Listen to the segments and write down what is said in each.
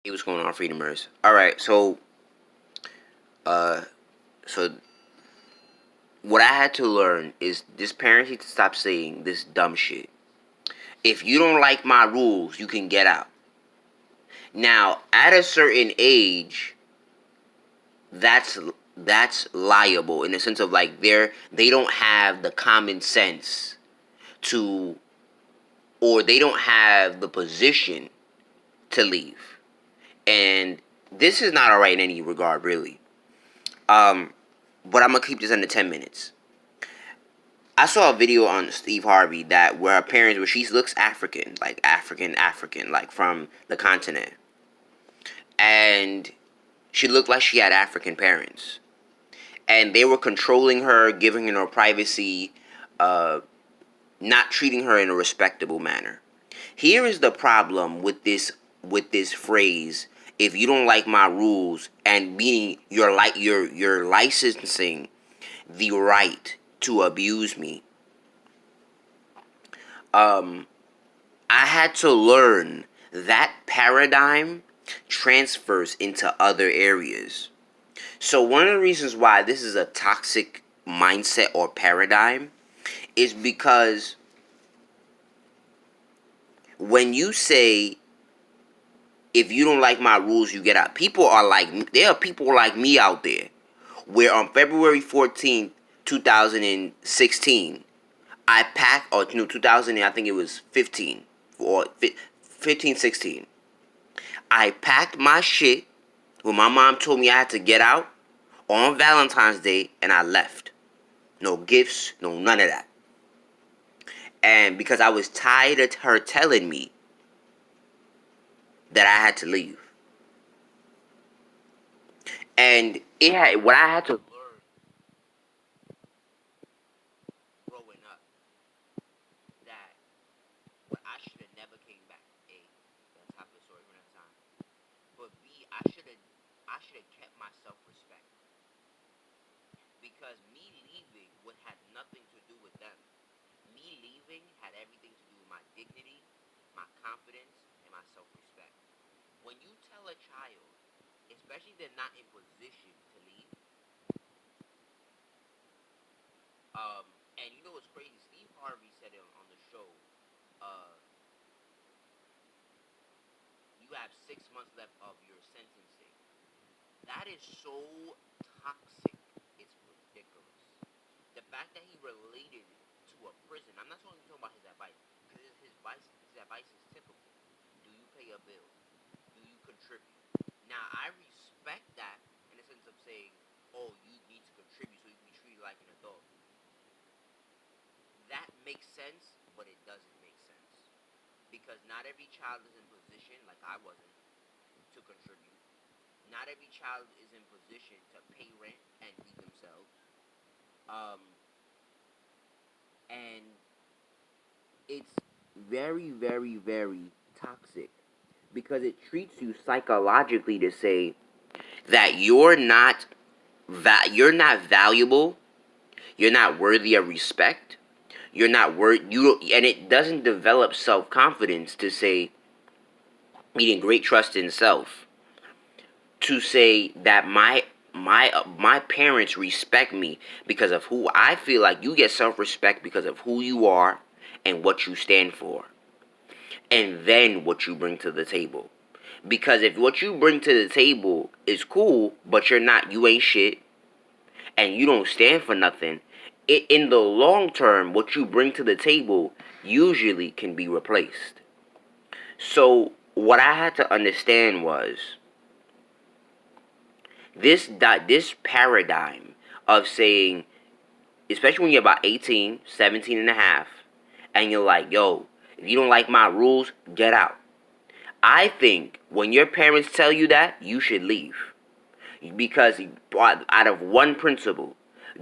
Hey, what's going on, Freedomers? All right, uh, so what I had to learn is this parents need to stop saying this dumb shit. If you don't like my rules, you can get out. Now, at a certain age, that's that's liable in the sense of like they don't have the common sense to, or they don't have the position to leave. And this is not alright in any regard, really. But I'm gonna keep this under 10 minutes. I saw a video on Steve Harvey that where her parents, where she looks African, like African, like from the continent, and she looked like she had African parents, and they were controlling her, giving her no privacy, uh, not treating her in a respectable manner. Here is the problem with this phrase: if you don't like my rules, and meaning you're licensing the right to abuse me. I had to learn that paradigm transfers into other areas. So one of the reasons why this is a toxic mindset or paradigm is because when you say if you don't like my rules you get out, there are people like me out there where on February 14th, 2016, I packed, or no, 2000, I think it was 15 or 15, 16. I packed my shit when my mom told me I had to get out on Valentine's Day, and I left. No gifts, no none of that. And because I was tired of her telling me that I had to leave. And what I had to learn growing up, that what I should have never came back. A, that's half the story, we're not time. But B, I should have kept my self-respect. Because me leaving would have nothing to do with them. Me leaving had everything to do with my dignity, my confidence, and my self-respect. When you tell a child, especially if they're not in position to leave, um, and you know what's crazy? Steve Harvey said it on the show. Uh, you have 6 months left of your sentencing. That is so toxic. It's ridiculous. The fact that he related it to a prison. I'm not only talking about his advice, because his advice is typical. Do you pay a bill? Do you contribute? Now I respect that in the sense of saying, oh, you need to contribute so you can be treated like an adult. That makes sense, but it doesn't make sense. Because not every child is in position, like I wasn't, to contribute. Not every child is in position to pay rent and feed themselves. Um, and it's very, very, very toxic because it treats you psychologically to say that you're not valuable, you're not worthy of respect, you're not worth you, and it doesn't develop self confidence to say, meaning great trust in self, to say that my parents respect me because of who I feel. Like you get self respect because of who you are and what you stand for, and then what you bring to the table. Because if what you bring to the table is cool, but you ain't shit, and you don't stand for nothing, in the long term, what you bring to the table usually can be replaced. So what I had to understand was this paradigm of saying, especially when you're about 18, 17 and a half, and you're like, yo, if you don't like my rules, get out. I think when your parents tell you that, you should leave. Because out of one principle,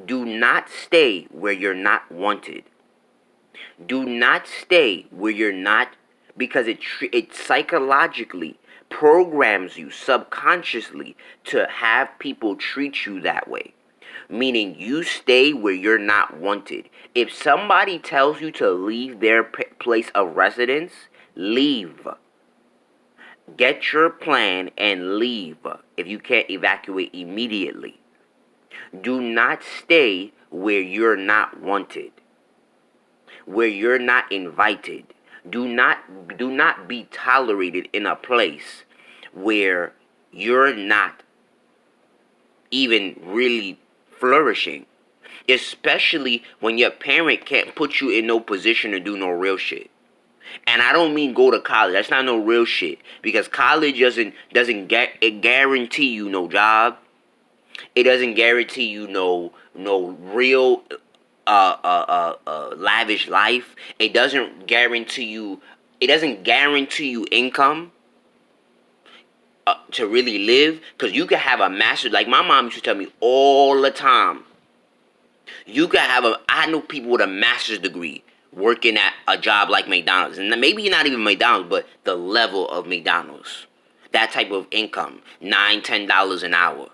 do not stay where you're not wanted. Do not stay where you're not, because it psychologically programs you subconsciously to have people treat you that way. Meaning you stay where you're not wanted. If somebody tells you to leave their place of residence, leave. Get your plan and leave if you can't evacuate immediately. Do not stay where you're not wanted, where you're not invited. Do not be tolerated in a place where you're not even really flourishing. Especially when your parent can't put you in no position to do no real shit. And I don't mean go to college. That's not no real shit. Because college doesn't get it guarantee you no job. It doesn't guarantee you no real lavish life. It doesn't guarantee you income to really live. Because you can have a master. Like my mom used to tell me all the time. You can have a. I know people with a master's degree working at a job like McDonald's, and maybe not even McDonald's, but the level of McDonald's, that type of income, $9-10 an hour,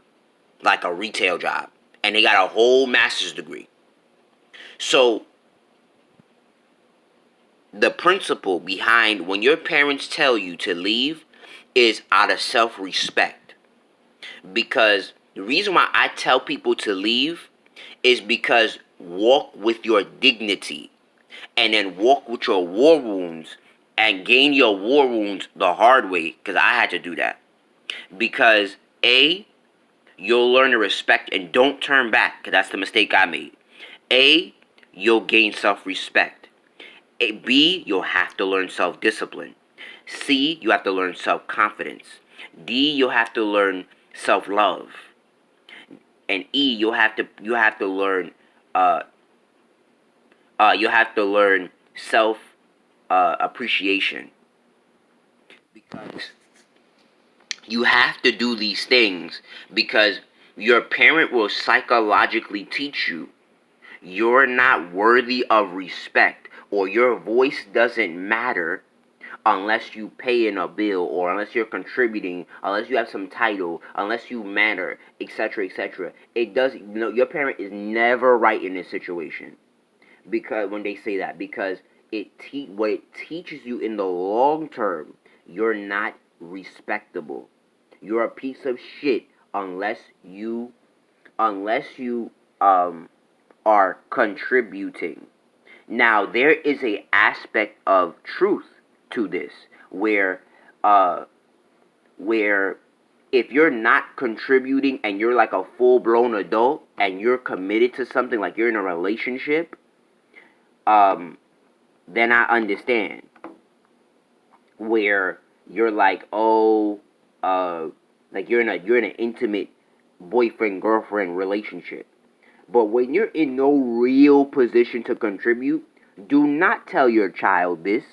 like a retail job, and they got a whole master's degree. So the principle behind when your parents tell you to leave is out of self-respect, because the reason why I tell people to leave is because walk with your dignity and then walk with your war wounds and gain your war wounds the hard way, because I had to do that. Because A, you'll learn to respect and don't turn back, because that's the mistake I made. A, you'll gain self-respect. B, you'll have to learn self-discipline. C, you have to learn self-confidence. D, you'll have to learn self-love. And E, uh you have to learn self appreciation, because you have to do these things, because your parent will psychologically teach you you're not worthy of respect, or your voice doesn't matter unless you pay in a bill, or unless you're contributing, unless you have some title, unless you matter, etc., etc. It doesn't, your parent is never right in this situation, because when they say that, because what it teaches you in the long term, you're not respectable. You're a piece of shit unless you are contributing. Now there is a aspect of truth to this, where uh where if you're not contributing and you're like a full blown adult and you're committed to something, like you're in a relationship, um then I understand, where you're like, oh, like you're in an intimate boyfriend girlfriend relationship. But when you're in no real position to contribute, do not tell your child this,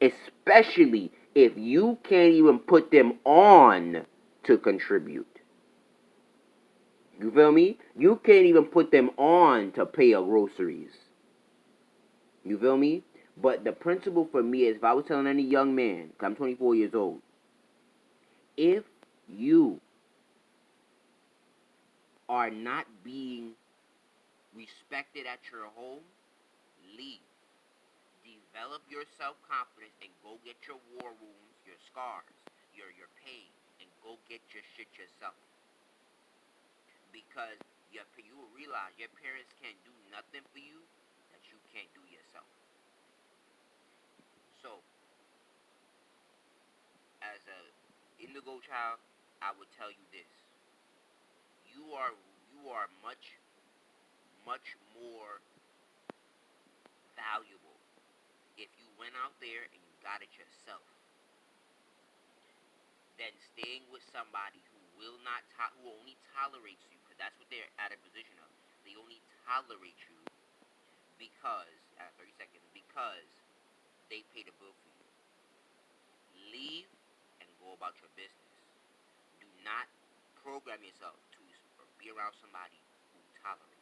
especially if you can't even put them on to contribute. You feel me? You can't even put them on to pay your groceries. You feel me? But the principle for me is, if I was telling any young man, 'cause I'm 24 years old, if you are not being respected at your home, leave. Develop your self-confidence and go get your war wounds, your scars, your pain, and go get your shit yourself. Because you will realize your parents can't do nothing for you that you can't do yourself. So, as a indigo child, I would tell you this: you are much more valuable if you went out there and you got it yourself, than staying with somebody who who only tolerates you, because that's what they're at a position of. They only tolerate you because, 30 seconds, because they pay the bill for you. Leave and go about your business. Do not program yourself to be around somebody who tolerates